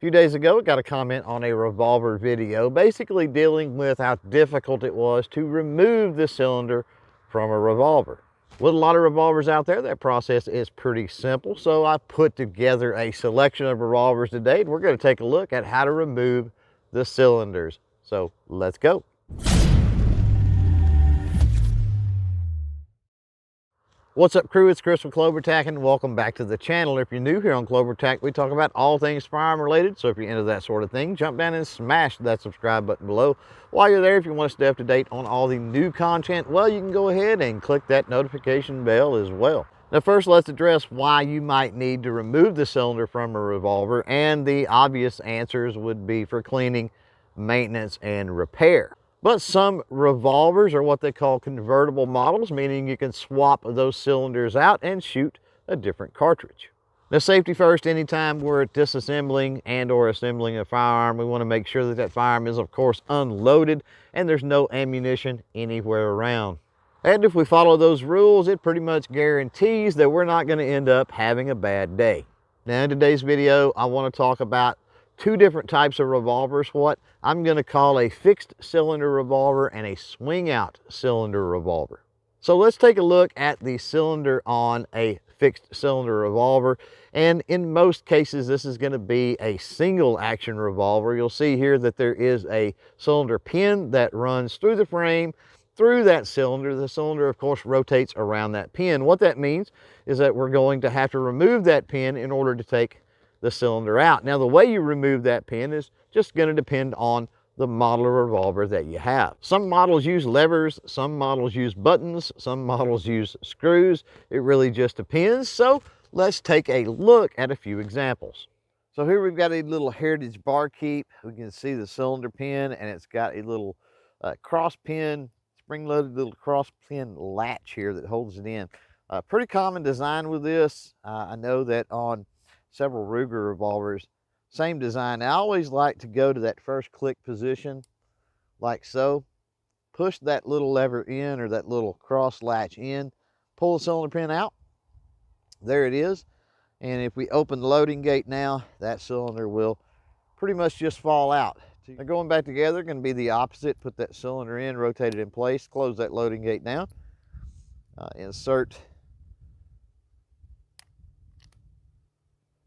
few days ago, I got a comment on a revolver video, basically dealing with how difficult it was to remove the cylinder from a revolver. With a lot of revolvers out there, that process is pretty simple. So I put together a selection of revolvers today, and we're going to take a look at how to remove the cylinders. So let's go. What's up, crew? It's Chris with CloverTac, and welcome back to the channel. If you're new here on CloverTac, we talk about all things firearm related. So if you're into that sort of thing, jump down and smash that subscribe button below. While you're there, if you want to stay up to date on all the new content, well, you can go ahead and click that notification bell as well. Now, first, let's address why you might need to remove the cylinder from a revolver, and the obvious answers would be for cleaning, maintenance, and repair. But some revolvers are what they call convertible models, meaning you can swap those cylinders out and shoot a different cartridge. Now, safety first. Anytime we're disassembling and or assembling a firearm, we want to make sure that that firearm is, of course, unloaded and there's no ammunition anywhere around. And if we follow those rules, it pretty much guarantees that we're not going to end up having a bad day. Now, in today's video, I want to talk about two different types of revolvers, what I'm going to call a fixed cylinder revolver and a swing out cylinder revolver. So let's take a look at the cylinder on a fixed cylinder revolver. And in most cases, this is going to be a single action revolver. You'll see here that there is a cylinder pin that runs through the frame, through that cylinder. The cylinder, of course, rotates around that pin. What that means is that we're going to have to remove that pin in order to take the cylinder out. Now, the way you remove that pin is just going to depend on the model of revolver that you have. Some models use levers, some models use buttons, some models use screws. It really just depends. So let's take a look at a few examples. So here we've got a little Heritage bar keep. We can see the cylinder pin, and it's got a little cross pin, spring-loaded little cross pin latch here that holds it in. Pretty common design with this. I know that on several Ruger revolvers, same design. I always like to go to that first click position like so, push that little lever in or that little cross latch in, pull the cylinder pin out. There it is. And if we open the loading gate now, that cylinder will pretty much just fall out. They're going back together, going to be the opposite. Put that cylinder in, rotate it in place, close that loading gate down, insert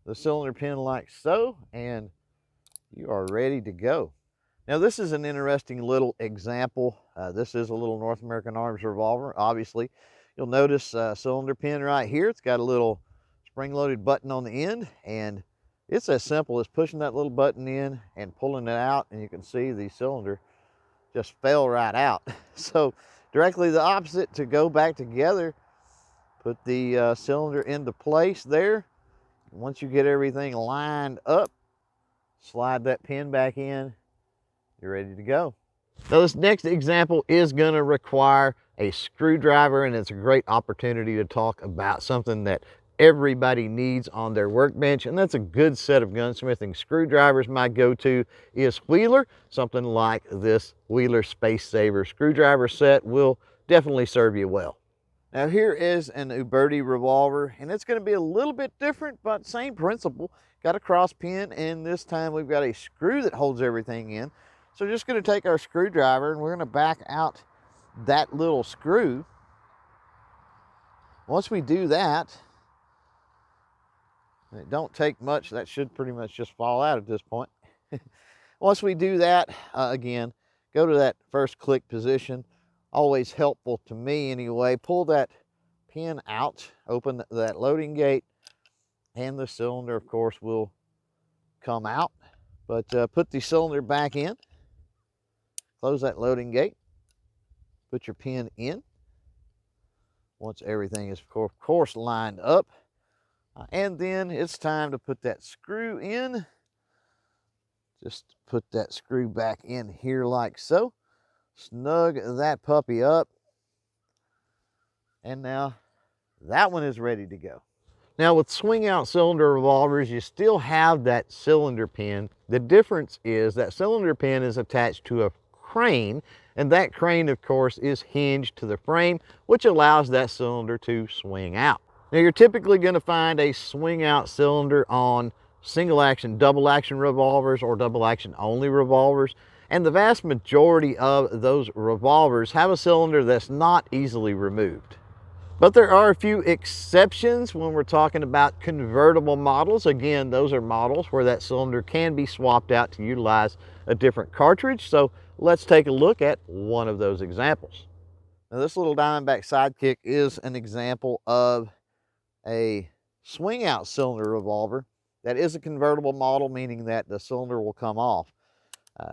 the cylinder pin like so, and you are ready to go. Now, this is an interesting little example. This is a little North American Arms revolver. Obviously, you'll notice cylinder pin right here. It's got a little spring-loaded button on the end, and it's as simple as pushing that little button in and pulling it out, and you can see the cylinder just fell right out. So directly the opposite, to go back together, put the cylinder into place there. Once you get everything lined up, slide that pin back in, you're ready to go. Now, this next example is going to require a screwdriver, and it's a great opportunity to talk about something that everybody needs on their workbench, and that's a good set of gunsmithing screwdrivers. My go-to is Wheeler. Something like this Wheeler Space Saver screwdriver set will definitely serve you well. Now, here is an Uberti revolver, and it's going to be a little bit different, but same principle. Got a cross pin, and this time we've got a screw that holds everything in. So just going to take our screwdriver, and we're going to back out that little screw. Once we do that, and it don't take much, that should pretty much just fall out at this point. Once we do that, again, go to that first click position. Always helpful to me anyway. Pull that pin out, open that loading gate, and the cylinder, of course, will come out. But put the cylinder back in, close that loading gate, put your pin in. Once everything is, of course, lined up, and then it's time to put that screw in. Just put that screw back in here like so. Snug that puppy up, and now that one is ready to go. Now, with swing out cylinder revolvers, you still have that cylinder pin. The difference is that cylinder pin is attached to a crane, and that crane, of course, is hinged to the frame, which allows that cylinder to swing out. Now, you're typically going to find a swing out cylinder on single action, double action revolvers, or double action only revolvers. And the vast majority of those revolvers have a cylinder that's not easily removed. But there are a few exceptions when we're talking about convertible models. Again, those are models where that cylinder can be swapped out to utilize a different cartridge. So let's take a look at one of those examples. Now, this little Diamondback Sidekick is an example of a swing out cylinder revolver that is a convertible model, meaning that the cylinder will come off.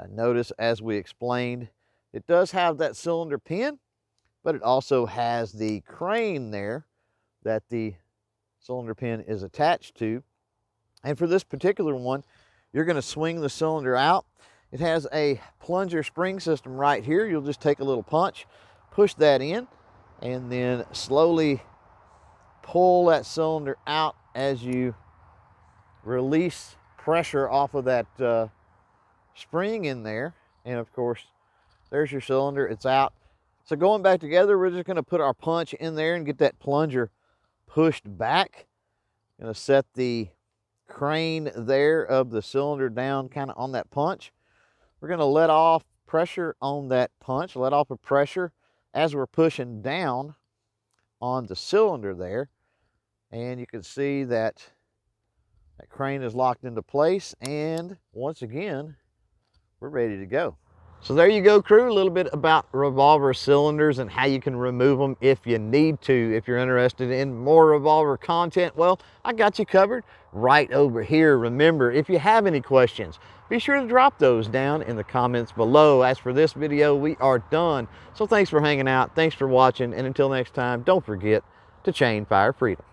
Notice, as we explained, it does have that cylinder pin, but it also has the crane there that the cylinder pin is attached to. And for this particular one, you're going to swing the cylinder out. It has a plunger spring system right here. You'll just take a little punch, push that in, and then slowly pull that cylinder out as you release pressure off of that spring in there. And of course, there's your cylinder, it's out. So going back together, we're just going to put our punch in there and get that plunger pushed back. Going to set the crane there of the cylinder down kind of on that punch. We're going to let off pressure on that punch, let off a pressure as we're pushing down on the cylinder there. And you can see that that crane is locked into place. And once again, we're ready to go. So there you go, crew, a little bit about revolver cylinders and how you can remove them if you need to. If you're interested in more revolver content, well, I got you covered right over here. Remember, if you have any questions, be sure to drop those down in the comments below. As for this video, we are done. So thanks for hanging out, thanks for watching, and until next time, don't forget to chain fire freedom.